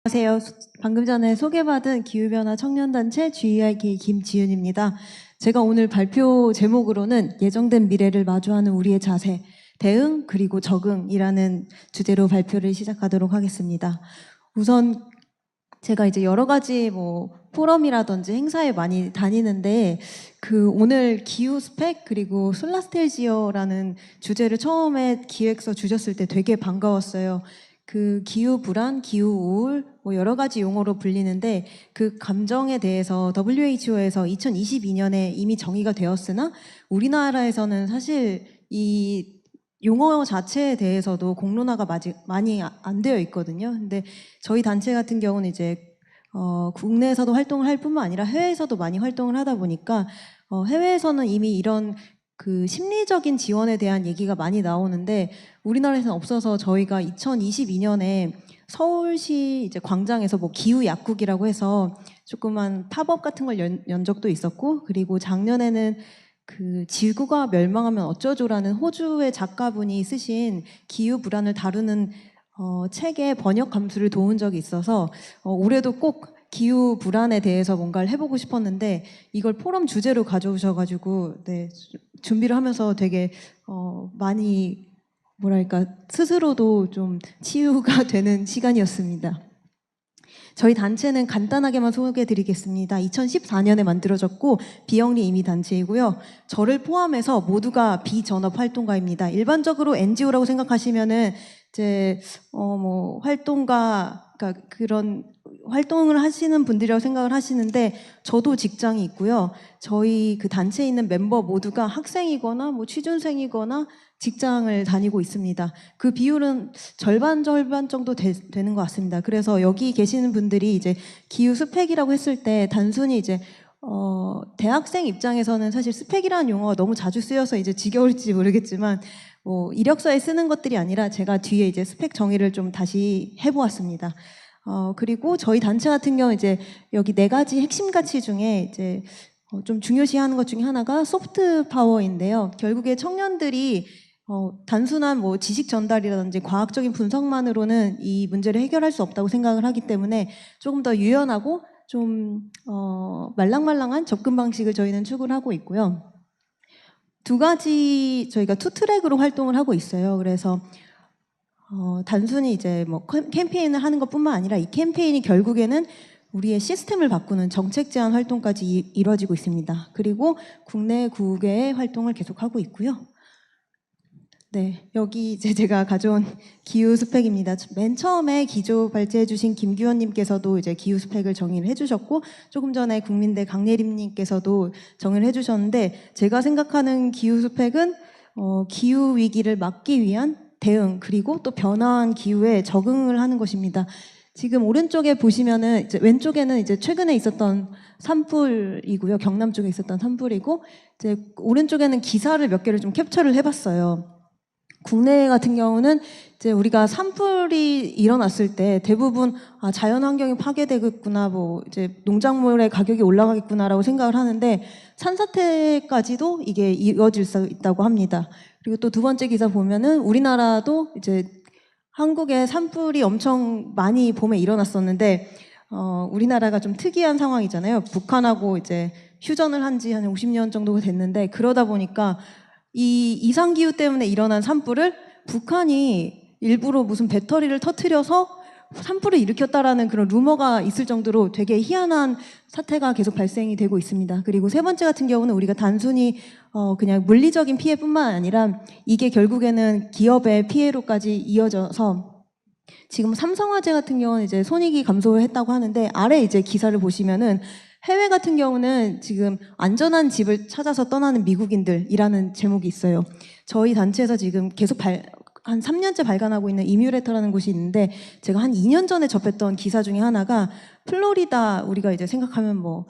안녕하세요. 방금 전에 소개받은 기후변화 청년단체 GEIK 김지윤입니다. 제가 오늘 발표 제목으로는 예정된 미래를 마주하는 우리의 자세, 대응 그리고 적응이라는 주제로 발표를 시작하도록 하겠습니다. 우선 제가 이제 여러 가지 포럼이라든지 행사에 많이 다니는데 오늘 기후 스펙 그리고 솔라스텔지어라는 주제를 처음에 기획서 주셨을 때 되게 반가웠어요. 기후 불안, 기후 우울 여러 가지 용어로 불리는데 그 감정에 대해서 WHO에서 2022년에 이미 정의가 되었으나 우리나라에서는 사실 이 용어 자체에 대해서도 공론화가 많이 안 되어 있거든요. 근데 저희 단체 같은 경우는 이제 국내에서도 활동을 할 뿐만 아니라 해외에서도 많이 활동을 하다 보니까 해외에서는 이미 이런 심리적인 지원에 대한 얘기가 많이 나오는데 우리나라에서는 없어서 저희가 2022년에 서울시 이제 광장에서 기후 약국이라고 해서 조그만 팝업 같은 걸 연 적도 있었고, 그리고 작년에는 지구가 멸망하면 어쩌죠라는 호주의 작가분이 쓰신 기후 불안을 다루는 책의 번역 감수를 도운 적이 있어서 올해도 꼭 기후 불안에 대해서 뭔가를 해보고 싶었는데 이걸 포럼 주제로 가져오셔가지고 준비를 하면서 되게 많이 스스로도 좀 치유가 되는 시간이었습니다. 저희 단체는 간단하게만 소개해드리겠습니다. 2014년에 만들어졌고 비영리 임의 단체이고요. 저를 포함해서 모두가 비전업 활동가입니다. 일반적으로 NGO라고 생각하시면은 이제 활동가, 그러니까 그런 활동을 하시는 분들이라고 생각을 하시는데 저도 직장이 있고요. 저희 단체에 있는 멤버 모두가 학생이거나 취준생이거나 직장을 다니고 있습니다. 그 비율은 절반 정도 되는 것 같습니다. 그래서 여기 계시는 분들이 이제 기후 스펙이라고 했을 때 단순히 이제 대학생 입장에서는 사실 스펙이라는 용어가 너무 자주 쓰여서 이제 지겨울지 모르겠지만 이력서에 쓰는 것들이 아니라 제가 뒤에 이제 스펙 정의를 좀 다시 해보았습니다. 그리고 저희 단체 같은 경우 이제 여기 4가지 핵심 가치 중에 이제 좀 중요시하는 것 중에 하나가 소프트 파워인데요. 결국에 청년들이 단순한 지식 전달이라든지 과학적인 분석만으로는 이 문제를 해결할 수 없다고 생각을 하기 때문에 조금 더 유연하고 좀 말랑말랑한 접근 방식을 저희는 추구를 하고 있고요. 2가지 저희가 2트랙으로 활동을 하고 있어요. 그래서 단순히 이제 캠페인을 하는 것뿐만 아니라 이 캠페인이 결국에는 우리의 시스템을 바꾸는 정책 제안 활동까지 이루어지고 있습니다. 그리고 국내 9개의 활동을 계속하고 있고요. 여기 이제 제가 가져온 기후 스펙입니다. 맨 처음에 기조 발제해주신 김규현님께서도 이제 기후 스펙을 정의를 해주셨고, 조금 전에 국민대 강예림님께서도 정의를 해주셨는데, 제가 생각하는 기후 스펙은 기후 위기를 막기 위한 대응, 그리고 또 변화한 기후에 적응을 하는 것입니다. 지금 오른쪽에 보시면은 왼쪽에는 이제 최근에 있었던 산불이고요. 경남 쪽에 있었던 산불이고, 이제 오른쪽에는 기사를 몇 개를 좀 캡처를 해봤어요. 국내 같은 경우는 이제 우리가 산불이 일어났을 때 대부분 자연 환경이 파괴되겠구나, 이제 농작물의 가격이 올라가겠구나라고 생각을 하는데 산사태까지도 이게 이어질 수 있다고 합니다. 그리고 또 2번째 기사 보면은 우리나라도 이제 한국에 산불이 엄청 많이 봄에 일어났었는데 우리나라가 좀 특이한 상황이잖아요. 북한하고 이제 휴전을 한 지 한 50년 정도가 됐는데 그러다 보니까 이 이상기후 때문에 일어난 산불을 북한이 일부러 무슨 배터리를 터뜨려서 산불을 일으켰다라는 그런 루머가 있을 정도로 되게 희한한 사태가 계속 발생이 되고 있습니다. 그리고 3번째 같은 경우는 우리가 단순히 그냥 물리적인 피해뿐만 아니라 이게 결국에는 기업의 피해로까지 이어져서 지금 삼성화재 같은 경우는 이제 손익이 감소했다고 하는데 아래 이제 기사를 보시면은 해외 같은 경우는 지금 안전한 집을 찾아서 떠나는 미국인들이라는 제목이 있어요. 저희 단체에서 지금 계속 한 3년째 발간하고 있는 이뮤레터라는 곳이 있는데 제가 한 2년 전에 접했던 기사 중에 하나가 플로리다, 우리가 이제 생각하면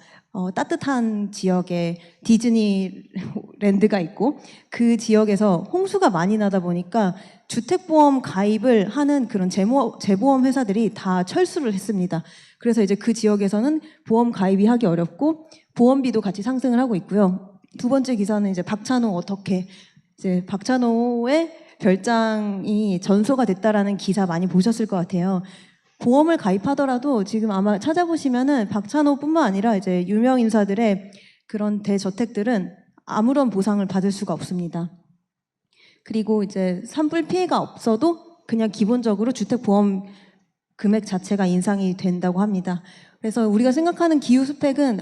따뜻한 지역에 디즈니랜드가 있고 그 지역에서 홍수가 많이 나다 보니까 주택보험 가입을 하는 그런 재보험 회사들이 다 철수를 했습니다. 그래서 이제 그 지역에서는 보험 가입이 하기 어렵고 보험비도 같이 상승을 하고 있고요. 2번째 기사는 이제 박찬호 어떻게, 이제 박찬호의 별장이 전소가 됐다라는 기사 많이 보셨을 것 같아요. 보험을 가입하더라도 지금 아마 찾아보시면은 박찬호뿐만 아니라 이제 유명 인사들의 그런 대저택들은 아무런 보상을 받을 수가 없습니다. 그리고 이제 산불 피해가 없어도 그냥 기본적으로 주택보험 금액 자체가 인상이 된다고 합니다. 그래서 우리가 생각하는 기후 스펙은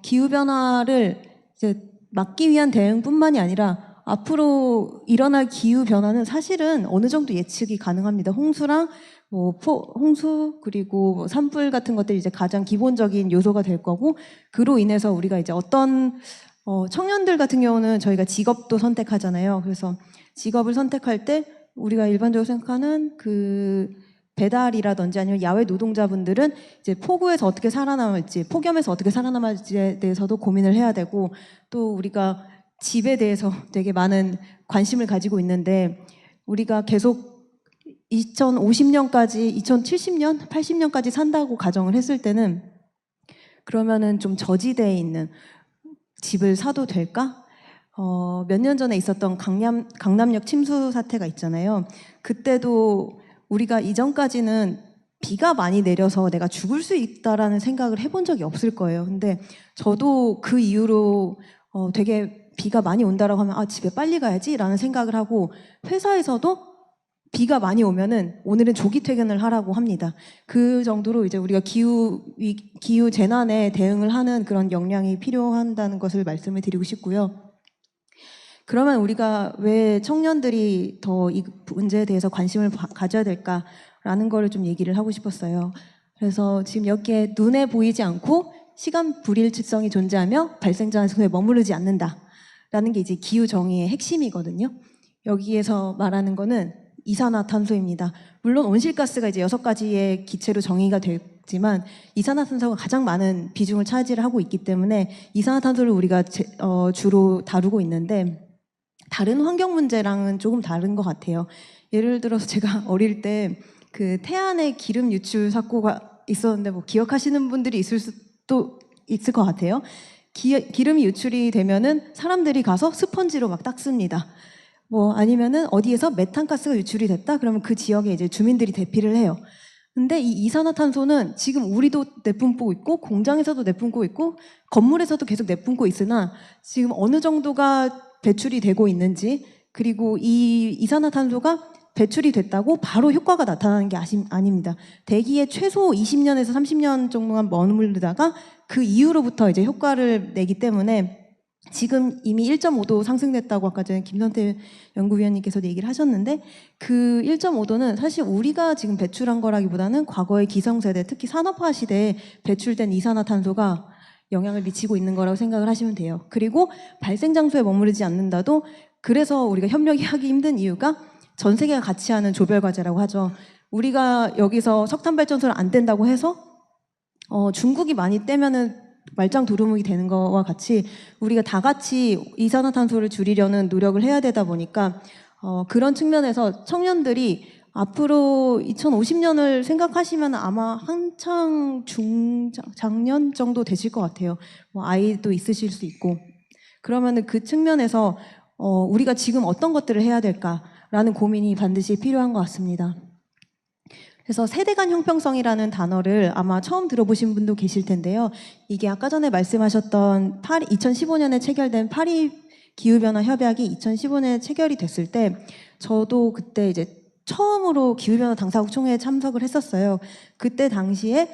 기후 변화를 이제 막기 위한 대응뿐만이 아니라 앞으로 일어날 기후 변화는 사실은 어느 정도 예측이 가능합니다. 홍수랑 홍수 그리고 산불 같은 것들이 이제 가장 기본적인 요소가 될 거고, 그로 인해서 우리가 이제 어떤 청년들 같은 경우는 저희가 직업도 선택하잖아요. 그래서 직업을 선택할 때 우리가 일반적으로 생각하는 그 배달이라든지 아니면 야외 노동자분들은 이제 폭우에서 어떻게 살아남을지, 폭염에서 어떻게 살아남을지에 대해서도 고민을 해야 되고, 또 우리가 집에 대해서 되게 많은 관심을 가지고 있는데, 우리가 계속 2050년까지, 2070년, 80년까지 산다고 가정을 했을 때는 그러면은 좀 저지대에 있는 집을 사도 될까? 몇 년 전에 있었던 강남역 침수 사태가 있잖아요. 그때도 우리가 이전까지는 비가 많이 내려서 내가 죽을 수 있다라는 생각을 해본 적이 없을 거예요. 근데 저도 그 이후로 되게 비가 많이 온다라고 하면 아, 집에 빨리 가야지라는 생각을 하고, 회사에서도 비가 많이 오면은 오늘은 조기 퇴근을 하라고 합니다. 그 정도로 이제 우리가 기후 재난에 대응을 하는 그런 역량이 필요한다는 것을 말씀을 드리고 싶고요. 그러면 우리가 왜 청년들이 더 이 문제에 대해서 관심을 가져야 될까라는 거를 좀 얘기를 하고 싶었어요. 그래서 지금 여기에 눈에 보이지 않고 시간 불일치성이 존재하며 발생 장소에 머무르지 않는다라는 게 이제 기후 정의의 핵심이거든요. 여기에서 말하는 거는 이산화탄소입니다. 물론 온실가스가 이제 6가지의 기체로 정의가 됐지만 이산화탄소가 가장 많은 비중을 차지를 하고 있기 때문에 이산화탄소를 우리가 주로 다루고 있는데, 다른 환경 문제랑은 조금 다른 것 같아요. 예를 들어서 제가 어릴 때 그 태안의 기름 유출 사고가 있었는데 뭐 기억하시는 분들이 있을 수도 있을 것 같아요. 기름이 유출이 되면은 사람들이 가서 스펀지로 막 닦습니다. 아니면은 어디에서 메탄가스가 유출이 됐다? 그러면 그 지역에 이제 주민들이 대피를 해요. 근데 이 이산화탄소는 지금 우리도 내뿜고 있고, 공장에서도 내뿜고 있고, 건물에서도 계속 내뿜고 있으나 지금 어느 정도가 배출이 되고 있는지, 그리고 이 이산화탄소가 배출이 됐다고 바로 효과가 나타나는 게 아닙니다. 대기에 최소 20년에서 30년 정도만 머무르다가 그 이후로부터 이제 효과를 내기 때문에, 지금 이미 1.5도 상승됐다고 아까 전에 김선태 연구위원님께서도 얘기를 하셨는데, 그 1.5도는 사실 우리가 지금 배출한 거라기보다는 과거의 기성세대, 특히 산업화 시대에 배출된 이산화탄소가 영향을 미치고 있는 거라고 생각을 하시면 돼요. 그리고 발생 장소에 머무르지 않는다도, 그래서 우리가 협력이 하기 힘든 이유가 전 세계가 같이 하는 조별과제라고 하죠. 우리가 여기서 석탄 발전소를 안 뗀다고 해서 중국이 많이 떼면은 말짱 도루묵이 되는 거와 같이 우리가 다 같이 이산화탄소를 줄이려는 노력을 해야 되다 보니까 그런 측면에서 청년들이 앞으로 2050년을 생각하시면 아마 한창 중장년 정도 되실 것 같아요. 아이도 있으실 수 있고. 그러면은 그 측면에서 우리가 지금 어떤 것들을 해야 될까라는 고민이 반드시 필요한 것 같습니다. 그래서 세대 간 형평성이라는 단어를 아마 처음 들어보신 분도 계실 텐데요. 이게 아까 전에 말씀하셨던 2015년에 체결된 파리 기후변화 협약이 2015년에 체결이 됐을 때, 저도 그때 이제 처음으로 기후변화 당사국 총회에 참석을 했었어요. 그때 당시에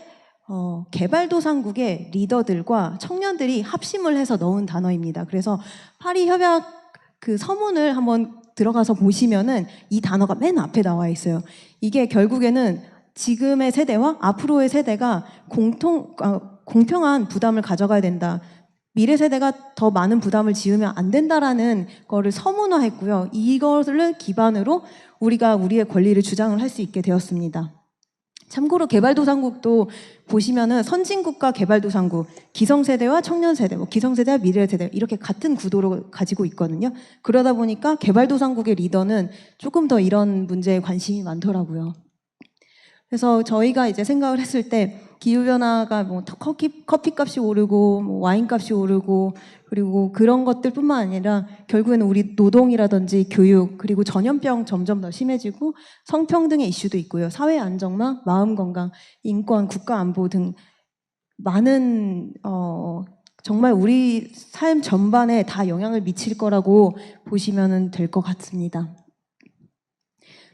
개발도상국의 리더들과 청년들이 합심을 해서 넣은 단어입니다. 그래서 파리 협약 그 서문을 한번 들어가서 보시면은 이 단어가 맨 앞에 나와 있어요. 이게 결국에는 지금의 세대와 앞으로의 세대가 공평한 부담을 가져가야 된다. 미래 세대가 더 많은 부담을 지으면 안 된다라는 거를 서문화했고요. 이것을 기반으로 우리가 우리의 권리를 주장을 할 수 있게 되었습니다. 참고로 개발도상국도 보시면은 선진국과 개발도상국, 기성세대와 청년세대, 기성세대와 미래세대 이렇게 같은 구도로 가지고 있거든요. 그러다 보니까 개발도상국의 리더는 조금 더 이런 문제에 관심이 많더라고요. 그래서 저희가 이제 생각을 했을 때 기후변화가 뭐 커피값이 오르고 뭐 와인값이 오르고 그리고 그런 것들뿐만 아니라 결국에는 우리 노동이라든지 교육 그리고 전염병 점점 더 심해지고 성평등의 이슈도 있고요. 사회 안정망, 마음 건강, 인권, 국가 안보 등 많은 정말 우리 삶 전반에 다 영향을 미칠 거라고 보시면 될 것 같습니다.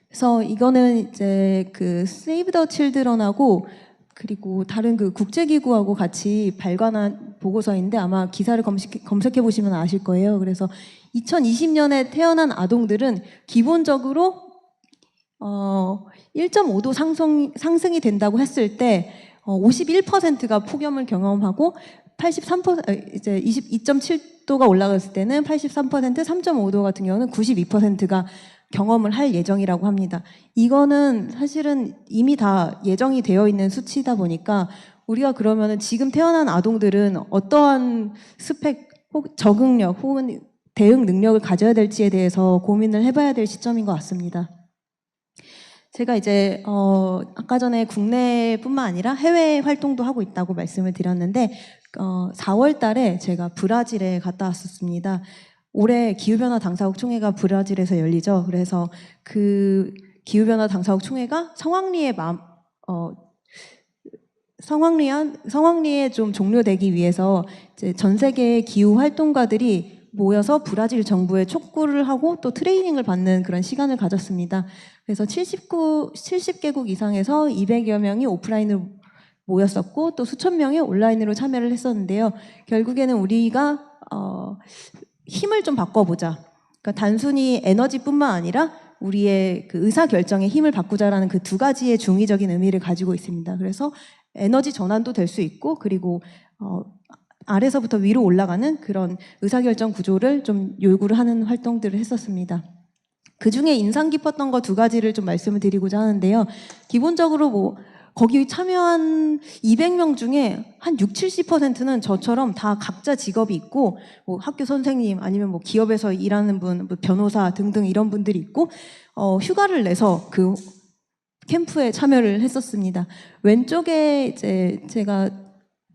그래서 이거는 이제 그 Save the Children하고 그리고 다른 그 국제기구하고 같이 발간한 보고서인데 아마 기사를 검색해 보시면 아실 거예요. 그래서 2020년에 태어난 아동들은 기본적으로 1.5도 상승이 된다고 했을 때 51%가 폭염을 경험하고 83% 이제 22.7도가 올라갔을 때는 83%, 3.5도 같은 경우는 92%가 경험을 할 예정이라고 합니다. 이거는 사실은 이미 다 예정이 되어 있는 수치다 보니까 우리가 그러면은 지금 태어난 아동들은 어떠한 스펙, 혹 적응력 혹은 대응 능력을 가져야 될지에 대해서 고민을 해봐야 될 시점인 것 같습니다. 제가 이제 아까 전에 국내뿐만 아니라 해외 활동도 하고 있다고 말씀을 드렸는데 4월 달에 제가 브라질에 갔다 왔었습니다. 올해 기후변화 당사국 총회가 브라질에서 열리죠. 그래서 그 기후변화 당사국 총회가 성황리에 좀 종료되기 위해서 이제 전 세계 기후 활동가들이 모여서 브라질 정부에 촉구를 하고 또 트레이닝을 받는 그런 시간을 가졌습니다. 그래서 70개국 이상에서 200여 명이 오프라인으로 모였었고 또 수천 명이 온라인으로 참여를 했었는데요. 결국에는 우리가 힘을 좀 바꿔보자. 그러니까 단순히 에너지뿐만 아니라 우리의 그 의사결정에 힘을 바꾸자라는 그 두 가지의 중의적인 의미를 가지고 있습니다. 그래서 에너지 전환도 될 수 있고 그리고 아래서부터 위로 올라가는 그런 의사결정 구조를 좀 요구를 하는 활동들을 했었습니다. 그 중에 인상 깊었던 거 두 가지를 좀 말씀을 드리고자 하는데요. 기본적으로 뭐 거기 참여한 200명 중에 한 60, 70%는 저처럼 다 각자 직업이 있고 뭐 학교 선생님 아니면 뭐 기업에서 일하는 분, 뭐 변호사 등등 이런 분들이 있고 휴가를 내서 그 캠프에 참여를 했었습니다. 왼쪽에 이제 제가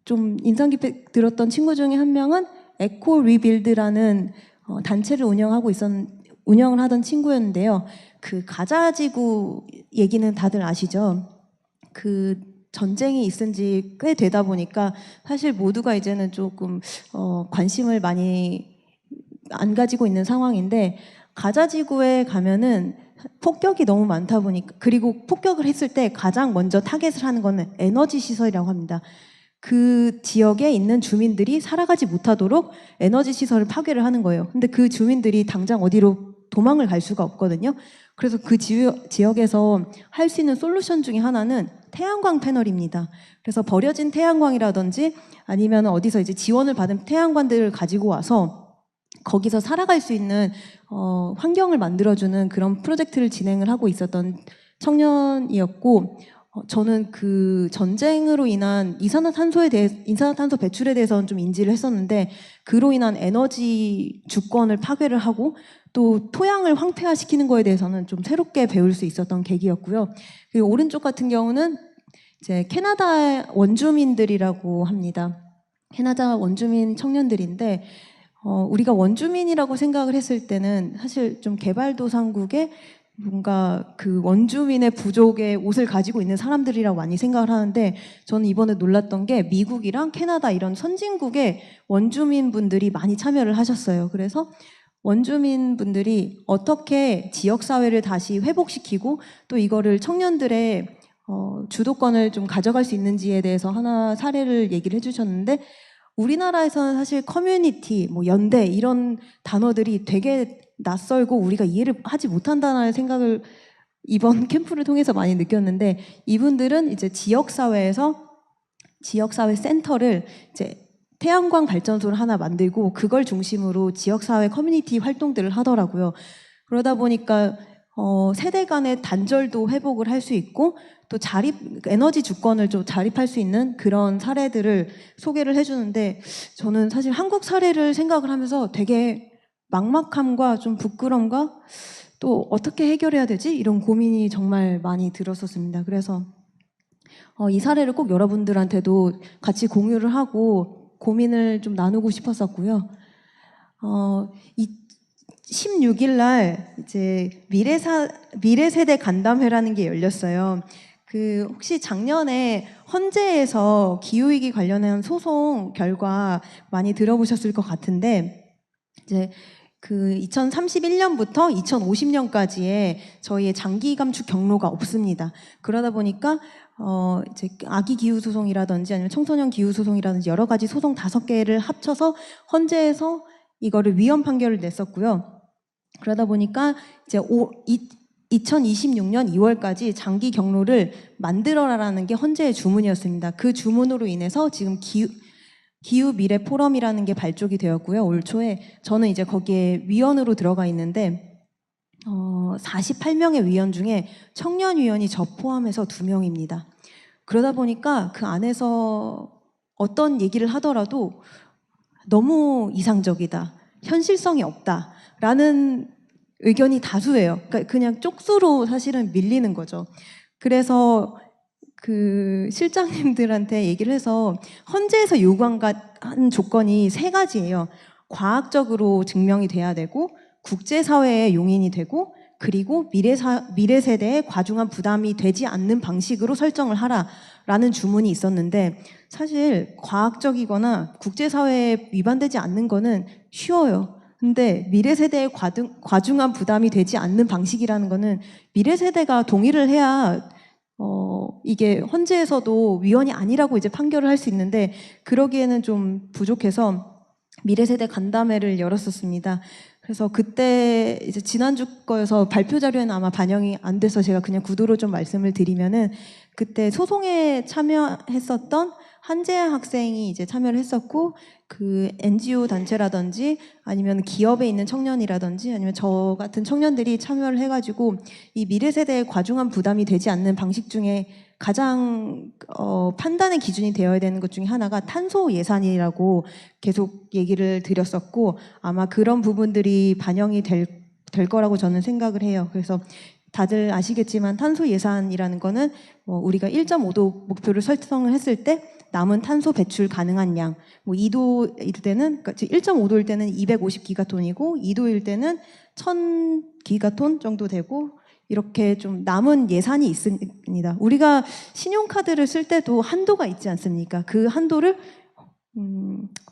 좀 인상 깊게 들었던 친구 중에 한 명은 에코 리빌드라는 단체를 운영을 하던 친구였는데요. 그 가자지구 얘기는 다들 아시죠? 그 전쟁이 있은 지 꽤 되다 보니까 사실 모두가 이제는 조금 관심을 많이 안 가지고 있는 상황인데 가자지구에 가면은 폭격이 너무 많다 보니까 그리고 폭격을 했을 때 가장 먼저 타겟을 하는 거는 에너지 시설이라고 합니다. 그 지역에 있는 주민들이 살아가지 못하도록 에너지 시설을 파괴를 하는 거예요. 근데 그 주민들이 당장 어디로 도망을 갈 수가 없거든요. 그래서 그 지역에서 할 수 있는 솔루션 중에 하나는 태양광 패널입니다. 그래서 버려진 태양광이라든지 아니면 어디서 이제 지원을 받은 태양광들을 가지고 와서 거기서 살아갈 수 있는 환경을 만들어주는 그런 프로젝트를 진행을 하고 있었던 청년이었고 저는 그 전쟁으로 인한 이산화탄소 배출에 대해서는 좀 인지를 했었는데 그로 인한 에너지 주권을 파괴를 하고 또 토양을 황폐화시키는 거에 대해서는 좀 새롭게 배울 수 있었던 계기였고요. 그리고 오른쪽 같은 경우는 이제 캐나다 원주민들이라고 합니다. 캐나다 원주민 청년들인데 우리가 원주민이라고 생각을 했을 때는 사실 좀 개발도상국에 뭔가 그 원주민의 부족의 옷을 가지고 있는 사람들이라고 많이 생각을 하는데 저는 이번에 놀랐던 게 미국이랑 캐나다 이런 선진국의 원주민분들이 많이 참여를 하셨어요. 그래서 원주민분들이 어떻게 지역사회를 다시 회복시키고 또 이거를 청년들의 주도권을 좀 가져갈 수 있는지에 대해서 하나 사례를 얘기를 해주셨는데 우리나라에서는 사실 커뮤니티, 뭐 연대 이런 단어들이 되게 낯설고 우리가 이해를 하지 못한다는 생각을 이번 캠프를 통해서 많이 느꼈는데 이분들은 이제 지역사회에서 지역사회 센터를 이제 태양광 발전소를 하나 만들고 그걸 중심으로 지역사회 커뮤니티 활동들을 하더라고요. 그러다 보니까 세대 간의 단절도 회복을 할 수 있고 또 에너지 주권을 좀 자립할 수 있는 그런 사례들을 소개를 해주는데 저는 사실 한국 사례를 생각을 하면서 되게 막막함과 좀 부끄러움과 또 어떻게 해결해야 되지? 이런 고민이 정말 많이 들었었습니다. 그래서 이 사례를 꼭 여러분들한테도 같이 공유를 하고 고민을 좀 나누고 싶었었고요. 16일 날 이제 미래세대 간담회라는 게 열렸어요. 혹시 작년에 헌재에서 기후위기 관련한 소송 결과 많이 들어보셨을 것 같은데, 이제 2031년부터 2050년까지의 저희의 장기 감축 경로가 없습니다. 그러다 보니까 이제 아기 기후 소송이라든지 아니면 청소년 기후 소송이라든지 여러 가지 소송 5개를 합쳐서 헌재에서 이거를 위헌 판결을 냈었고요. 그러다 보니까 이제 2026년 2월까지 장기 경로를 만들어라라는 게 헌재의 주문이었습니다. 그 주문으로 인해서 지금 기후 미래 포럼이라는 게 발족이 되었고요. 올 초에 저는 이제 거기에 위원으로 들어가 있는데 48명의 위원 중에 청년 위원이 저 포함해서 2명입니다. 그러다 보니까 그 안에서 어떤 얘기를 하더라도 너무 이상적이다, 현실성이 없다라는 의견이 다수예요. 그러니까 그냥 쪽수로 사실은 밀리는 거죠. 그래서 실장님들한테 얘기를 해서 헌재에서 요구한 조건이 3가지예요. 과학적으로 증명이 돼야 되고, 국제사회의 용인이 되고, 그리고 미래 세대에 과중한 부담이 되지 않는 방식으로 설정을 하라라는 주문이 있었는데, 사실 과학적이거나 국제사회에 위반되지 않는 거는 쉬워요. 근데 미래 세대에 과중한 부담이 되지 않는 방식이라는 거는 미래 세대가 동의를 해야 이게 헌재에서도 위헌이 아니라고 이제 판결을 할 수 있는데, 그러기에는 좀 부족해서 미래세대 간담회를 열었었습니다. 그래서 그때 이제 지난주 거여서 발표 자료에는 아마 반영이 안 돼서 제가 그냥 구도로 좀 말씀을 드리면은, 그때 소송에 참여했었던 한재아 학생이 이제 참여를 했었고, NGO 단체라든지 아니면 기업에 있는 청년이라든지 아니면 저 같은 청년들이 참여를 해가지고 이 미래 세대에 과중한 부담이 되지 않는 방식 중에 가장 판단의 기준이 되어야 되는 것 중에 하나가 탄소 예산이라고 계속 얘기를 드렸었고, 아마 그런 부분들이 반영이 될 거라고 저는 생각을 해요. 그래서 다들 아시겠지만 탄소 예산이라는 거는 우리가 1.5도 목표를 설정을 했을 때 남은 탄소 배출 가능한 양, 2도일 때는, 그러니까 1.5도일 때는 250기가톤이고 2도일 때는 1000기가톤 정도 되고, 이렇게 좀 남은 예산이 있습니다. 우리가 신용카드를 쓸 때도 한도가 있지 않습니까? 그 한도를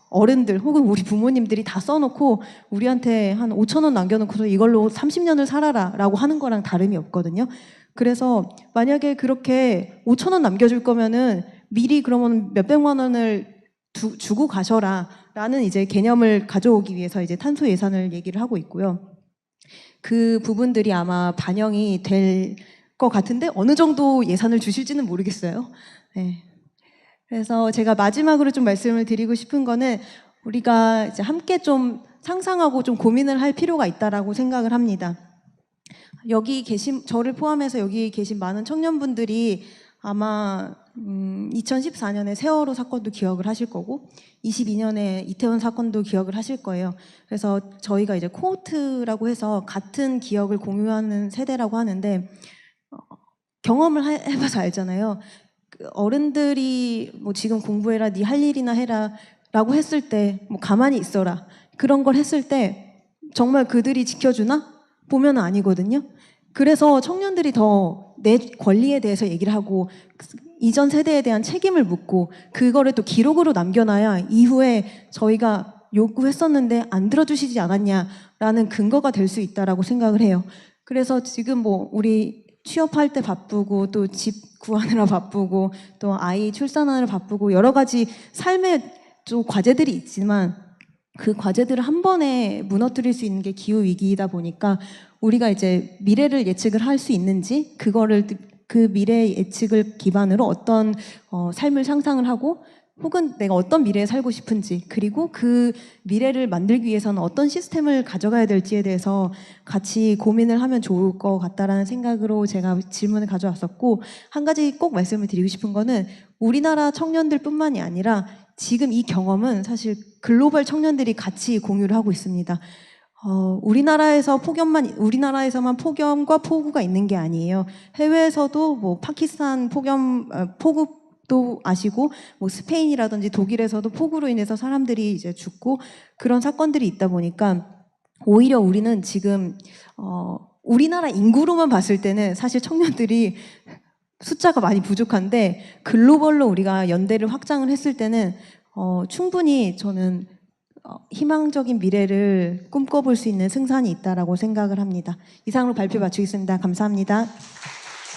어른들 혹은 우리 부모님들이 다 써놓고 우리한테 한 5,000원 남겨놓고서 이걸로 30년을 살아라 라고 하는 거랑 다름이 없거든요. 그래서 만약에 그렇게 5,000원 남겨줄 거면은 미리 그러면 몇백만 원을 주고 가셔라 라는 이제 개념을 가져오기 위해서 이제 탄소 예산을 얘기를 하고 있고요. 그 부분들이 아마 반영이 될 것 같은데 어느 정도 예산을 주실지는 모르겠어요. 네. 그래서 제가 마지막으로 좀 말씀을 드리고 싶은 거는, 우리가 이제 함께 좀 상상하고 좀 고민을 할 필요가 있다라고 생각을 합니다. 저를 포함해서 여기 계신 많은 청년분들이 아마 2014년에 세월호 사건도 기억을 하실 거고 22년에 이태원 사건도 기억을 하실 거예요. 그래서 저희가 이제 코호트라고 해서 같은 기억을 공유하는 세대라고 하는데, 경험을 해봐서 알잖아요. 어른들이 지금 공부해라, 네 할 일이나 해라 라고 했을 때 가만히 있어라, 그런 걸 했을 때 정말 그들이 지켜주나? 보면 아니거든요. 그래서 청년들이 더 내 권리에 대해서 얘기를 하고 이전 세대에 대한 책임을 묻고 그거를 또 기록으로 남겨놔야 이후에 저희가 요구했었는데 안 들어주시지 않았냐라는 근거가 될 수 있다라고 생각을 해요. 그래서 지금 우리 취업할 때 바쁘고 또 집 구하느라 바쁘고 또 아이 출산하느라 바쁘고 여러 가지 삶의 좀 과제들이 있지만, 그 과제들을 한 번에 무너뜨릴 수 있는 게 기후 위기이다 보니까 우리가 이제 미래를 예측을 할 수 있는지, 그 미래 예측을 기반으로 어떤 삶을 상상을 하고 혹은 내가 어떤 미래에 살고 싶은지, 그리고 그 미래를 만들기 위해서는 어떤 시스템을 가져가야 될지에 대해서 같이 고민을 하면 좋을 것 같다라는 생각으로 제가 질문을 가져왔었고, 한 가지 꼭 말씀을 드리고 싶은 거는 우리나라 청년들뿐만이 아니라 지금 이 경험은 사실 글로벌 청년들이 같이 공유를 하고 있습니다. 우리나라에서만 폭염과 폭우가 있는 게 아니에요. 해외에서도 뭐 파키스탄 폭우도 아시고, 뭐 스페인이라든지 독일에서도 폭우로 인해서 사람들이 이제 죽고 그런 사건들이 있다 보니까 오히려 우리는 지금 우리나라 인구로만 봤을 때는 사실 청년들이 숫자가 많이 부족한데 글로벌로 우리가 연대를 확장을 했을 때는 충분히 저는 희망적인 미래를 꿈꿔볼 수 있는 승산이 있다라고 생각을 합니다. 이상으로 발표 마치겠습니다. 감사합니다.